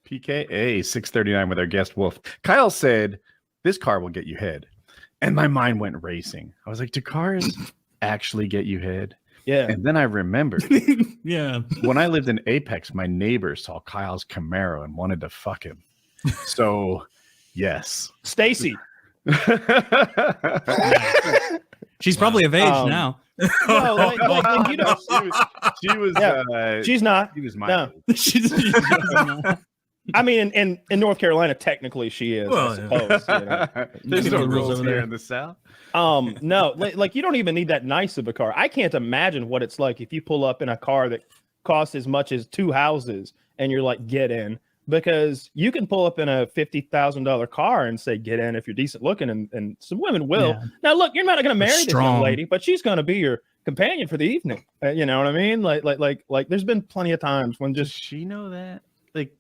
PKA 639 with our guest Wolf. Kyle said, "This car will get you head," and my mind went racing. I was like, "Do cars actually get you head?" Yeah. And then I remembered. Yeah. When I lived in Apex, my neighbor saw Kyle's Camaro and wanted to fuck him. So, yes. Stacy. She's probably of age now. No, like, you know, she was. she's not. She was my. No. She's I mean, in North Carolina, technically she is. Well, I suppose. You know? There's no the rules rules over here there. in the South. No, like you don't even need that nice of a car. I can't imagine what it's like if you pull up in a car that costs as much as 2 houses and you're like, get in, because you can pull up in a $50,000 car and say, get in if you're decent looking. And some women will. Yeah. Now, look, you're not going to marry this young Strong. lady, but she's going to be your companion for the evening. You know what I mean? Like there's been plenty of times when Does just, she know that? Like,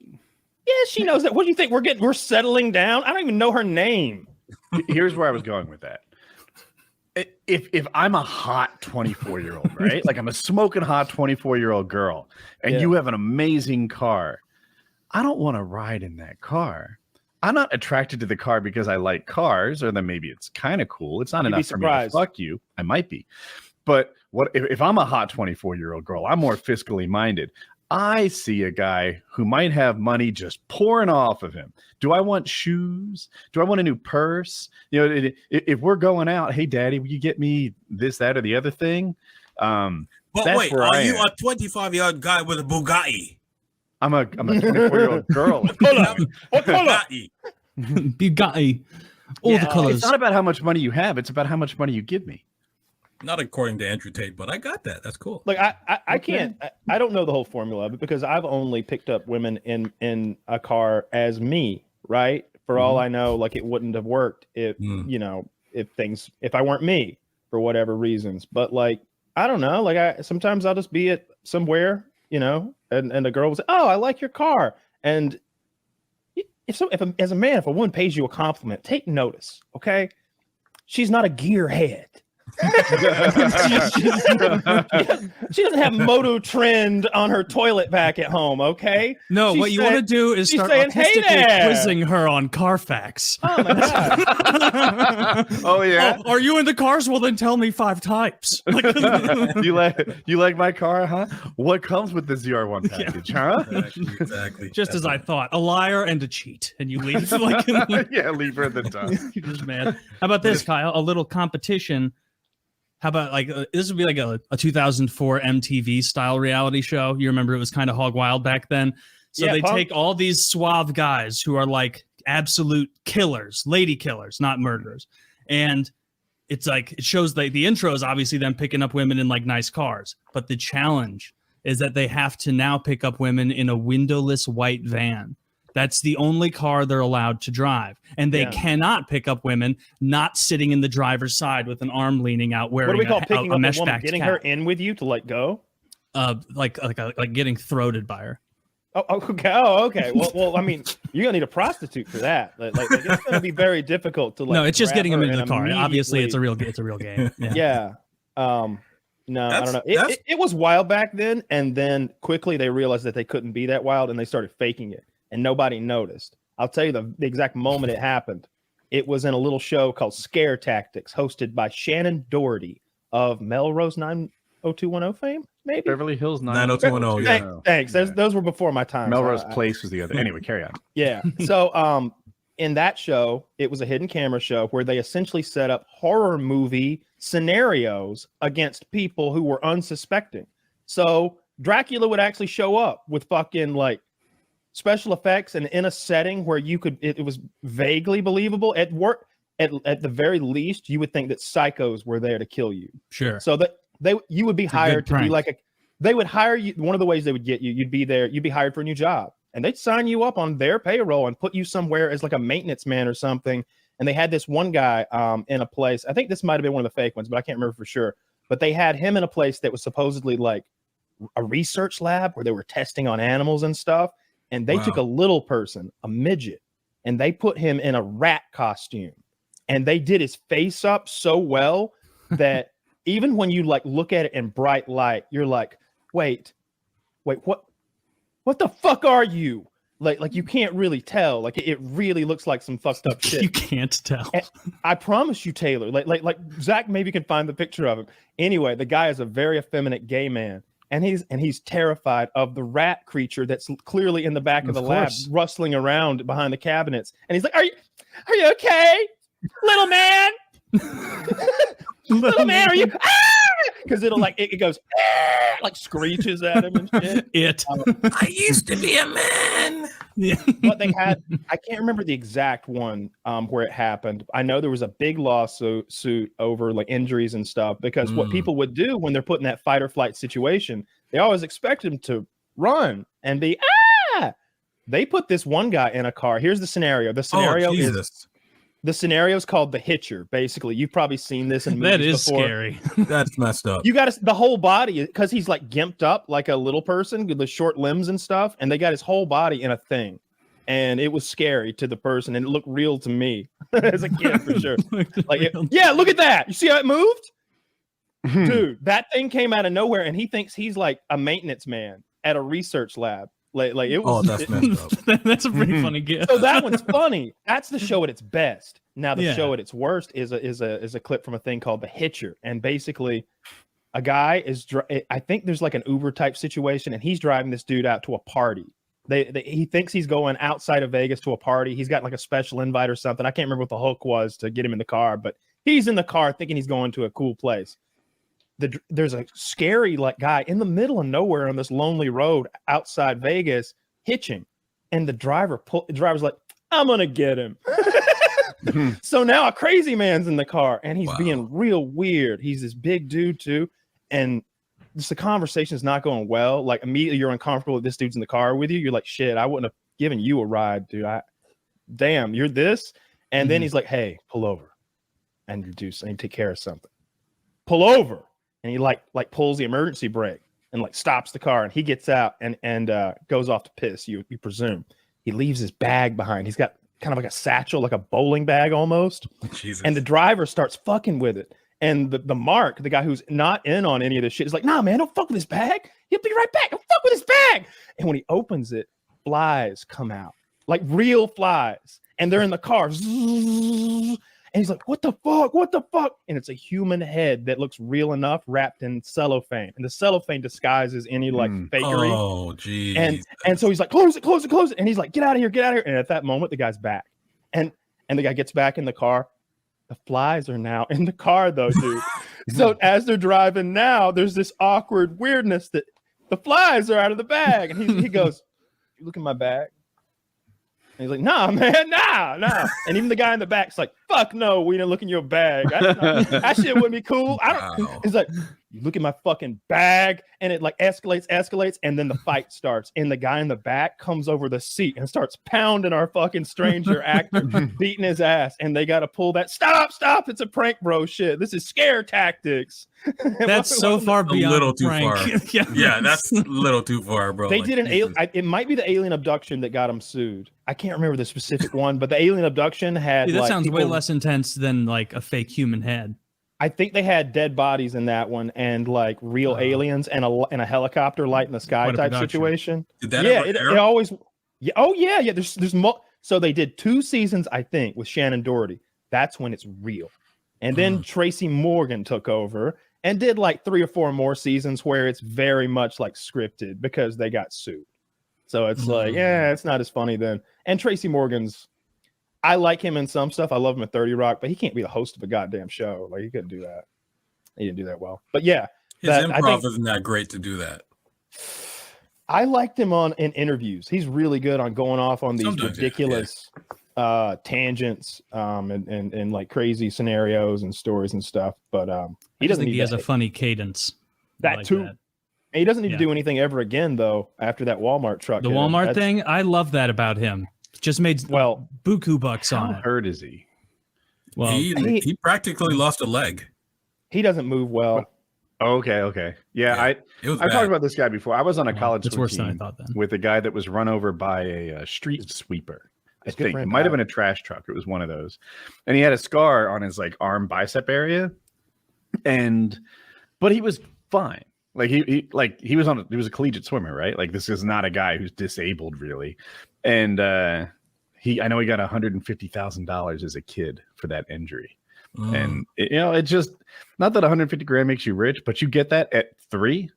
yeah, she knows that. What do you think? We're settling down. I don't even know her name. here's where I was going with that. If I'm a hot 24-year-old, right? Like I'm a smoking hot 24-year-old girl, and Yeah. you have an amazing car, I don't want to ride in that car. I'm not attracted to the car because I like cars, or then maybe it's kind of cool. It's not You'd be enough for me to surprised. fuck you. I might be, but what if I'm a hot 24-year-old girl? I'm more fiscally minded. I see a guy who might have money just pouring off of him. Do I want shoes? Do I want a new purse? You know, if we're going out, hey, daddy, will you get me this, that, or the other thing? But That's wait, where are I you am. a 25-year-old guy with a Bugatti? I'm a 24-year-old girl. What color? Bugatti. Bugatti. All Yeah, the colors. It's not about how much money you have. It's about how much money you give me. Not according to Andrew Tate, but I got that. That's cool. Like I can't. I don't know the whole formula of it because I've only picked up women in a car as me, right? For all I know, like it wouldn't have worked if you know if I weren't me for whatever reasons. But like I don't know. Like sometimes I'll just be at somewhere, you know, and the girl will say, "Oh, I like your car," and if as a man, if a woman pays you a compliment, take notice, okay? She's not a gearhead. She doesn't have Moto Trend on her toilet back at home, okay? No, She what you said- want to do is she's start saying, "Hey artistically there." quizzing her on Carfax. Oh my god. Oh yeah. Oh, are you into cars? Well, then tell me 5 types. Like, You like my car, huh? What comes with the ZR1 package, huh? Exactly. just as I thought, a liar and a cheat, and you leave. Like, Yeah, leave her at the top. you're just mad. How about this, Kyle? A little competition. How about like this would be like a 2004 MTV style reality show. You remember it was kind of hog wild back then. So Yeah, they punk. take all these suave guys who are like absolute killers, lady killers, not murderers. And it's like it shows the intro is obviously them picking up women in like nice cars. But the challenge is that they have to now pick up women in a windowless white van. That's the only car they're allowed to drive. And they Yeah. cannot pick up women not sitting in the driver's side with an arm leaning out wearing What do we call a picking up a mesh woman? backed Getting cap. her in with you to let go? Like getting throated by her. Oh, okay. Well, I mean, you're gonna need a prostitute for that. Like it's gonna be very difficult to like. No, it's just grab getting them her into the and car. Obviously, it's a immediately- real game. Yeah. Yeah. No, I don't know. That's- It was wild back then, and then quickly they realized that they couldn't be that wild, and they started faking it, and nobody noticed. I'll tell you the exact moment it happened. It was in a little show called Scare Tactics, hosted by Shannon Doherty of Melrose 90210 fame, maybe. Beverly Hills 90210, yeah. Thanks. Those were before my time. Melrose so Place was the other. Anyway, carry on. Yeah. So in that show, it was a hidden camera show where they essentially set up horror movie scenarios against people who were unsuspecting. So Dracula would actually show up with fucking like special effects and in a setting where you could it was vaguely believable. At work at the very least, you would think that psychos were there to kill you. Sure. So that you would be a good hired to be prank. like they would hire you. One of the ways they would get you, you'd be hired for a new job, and they'd sign you up on their payroll and put you somewhere as like a maintenance man or something. And they had this one guy in a place. I think this might have been one of the fake ones, but I can't remember for sure. But they had him in a place that was supposedly like a research lab where they were testing on animals and stuff. And they took a little person, a midget, and they put him in a rat costume. And they did his face up so well that even when you like look at it in bright light, you're like, wait, what the fuck are you? Like you can't really tell. Like it really looks like some fucked up shit. You can't tell. And I promise you, Taylor. Like Zach maybe can find the picture of him. Anyway, the guy is a very effeminate gay man, and he's terrified of the rat creature that's clearly in the back of the lab, rustling around behind the cabinets. And he's like, "Are you okay, little man? little man, are you?" Because it'll like it goes like screeches at him and shit. I used to be a man. Yeah. But they had, I can't remember the exact one where it happened. I know there was a big lawsuit over like injuries and stuff, because what people would do when they're put in that fight or flight situation, they always expect him to run and be They put this one guy in a car. Here's the scenario. The scenario is the scenario is called The Hitcher. Basically, you've probably seen this in movies That is before. scary. That's messed up. You got the whole body, because he's like gimped up like a little person with the short limbs and stuff, and they got his whole body in a thing, and it was scary to the person, and it looked real to me as a kid for sure. Like, yeah, look at that. You see how it moved, dude? That thing came out of nowhere, and he thinks he's like a maintenance man at a research lab. Like it was. That's messed up. That's a pretty funny gift. So that one's funny. That's the show at its best. Now the Yeah. show at its worst is a clip from a thing called The Hitcher, and basically, a guy is. I think there's like an Uber type situation, and he's driving this dude out to a party. He thinks he's going outside of Vegas to a party. He's got like a special invite or something. I can't remember what the hook was to get him in the car, but he's in the car thinking he's going to a cool place. There's a scary like guy in the middle of nowhere on this lonely road outside Vegas hitching, and the driver's like, "I'm gonna get him." So now a crazy man's in the car, and he's being real weird. He's this big dude too, and just the conversation is not going well. Like immediately you're uncomfortable with this dude's in the car with you. You're like, "Shit, I wouldn't have given you a ride, dude. Damn, you're this." And then he's like, "Hey, pull over, and I need to take care of something. Pull over." And he like pulls the emergency brake and like stops the car, and he gets out and goes off to piss. You presume. He leaves his bag behind. He's got kind of like a satchel, like a bowling bag almost. Jesus. And the driver starts fucking with it. And the Mark, the guy who's not in on any of this shit, is like, "Nah, man, don't fuck with his bag. He'll be right back. Don't fuck with his bag." And when he opens it, flies come out, like real flies, and they're in the car. And he's like, "What the fuck? What the fuck?" And it's a human head that looks real enough wrapped in cellophane. And the cellophane disguises any like fakery. Oh, geez. And so he's like, "Close it. And he's like, get out of here. And at that moment, the guy's back. And the guy gets back in the car. The flies are now in the car, though, dude. So as they're driving now, there's this awkward weirdness that the flies are out of the bag. And he goes, "You look in my bag?" And he's like, "Nah, man, nah." And even the guy in the back's like, "Fuck no, we didn't look in your bag. That shit wouldn't be cool." He's like, "You look at my fucking bag," and it like escalates, and then the fight starts. And the guy in the back comes over the seat and starts pounding our fucking stranger actor, beating his ass. And they got to pull that. Stop! It's a prank, bro. Shit, this is scare tactics. So far beyond a little too prank. far. Yeah, that's a little too far, bro. They did an alien. It might be the alien abduction that got him sued. I can't remember the specific one, but the alien abduction had. Dude, that like, sounds way less intense than like a fake human head. I think they had dead bodies in that one, and like real aliens, and a helicopter light in the sky Quite a type production. situation. Did that Yeah, ever it air? always. Yeah. Oh yeah. So they did 2 seasons, I think, with Shannon Doherty. That's when it's real. And then Tracy Morgan took over and did like 3 or 4 more seasons where it's very much like scripted because they got sued. So it's like, yeah, it's not as funny then. And Tracy Morgan's, I like him in some stuff. I love him in 30 Rock, but he can't be the host of a goddamn show. Like, he couldn't do that. He didn't do that well. But yeah, His I improv think isn't that great to do that. I liked him in interviews. He's really good on going off on these Sometimes, ridiculous tangents and like crazy scenarios and stories and stuff. But he doesn't think need he has that. a funny cadence. That like too. that. He doesn't need Yeah. to do anything ever again, though, after that Walmart truck. The hit him. Walmart That's- thing, I love that about him. Just made Well, buku bucks How on it. hurt is he? Well, he practically lost a leg. he doesn't move well. Okay. Yeah, It was I bad. talked about this guy before. I was on a college it's swim worse than I team thought then. with a guy that was run over by a street sweeper. I It's good think for it him, might have Pat. been a trash truck. It was one of those, and he had a scar on his like arm bicep area, but he was fine. Like he was a collegiate swimmer, right? Like this is not a guy who's disabled really. And I know he got $150,000 as a kid for that injury. And it's just not that 150 grand makes you rich, but you get that at 3.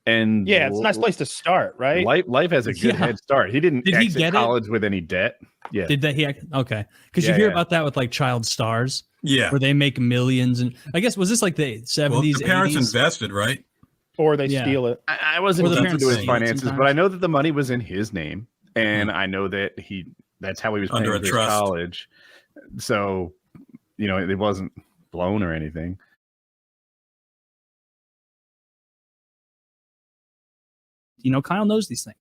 And yeah, it's a nice place to start, right? Life has a good head start. He didn't Did he exit get college with any debt. Yeah. Did that okay? Because Yeah, you hear yeah. about that with like child stars, Yeah. where they make millions, and I guess was this like the 70s? Well, the parents 80s? invested, right? Or they Yeah. steal it. I wasn't Or the deep parents into his steal it finances, sometimes. but I know that the money was in his name, and I know that that's how he was Under paying a for his trust. college. So, it wasn't blown or anything. Kyle knows these things.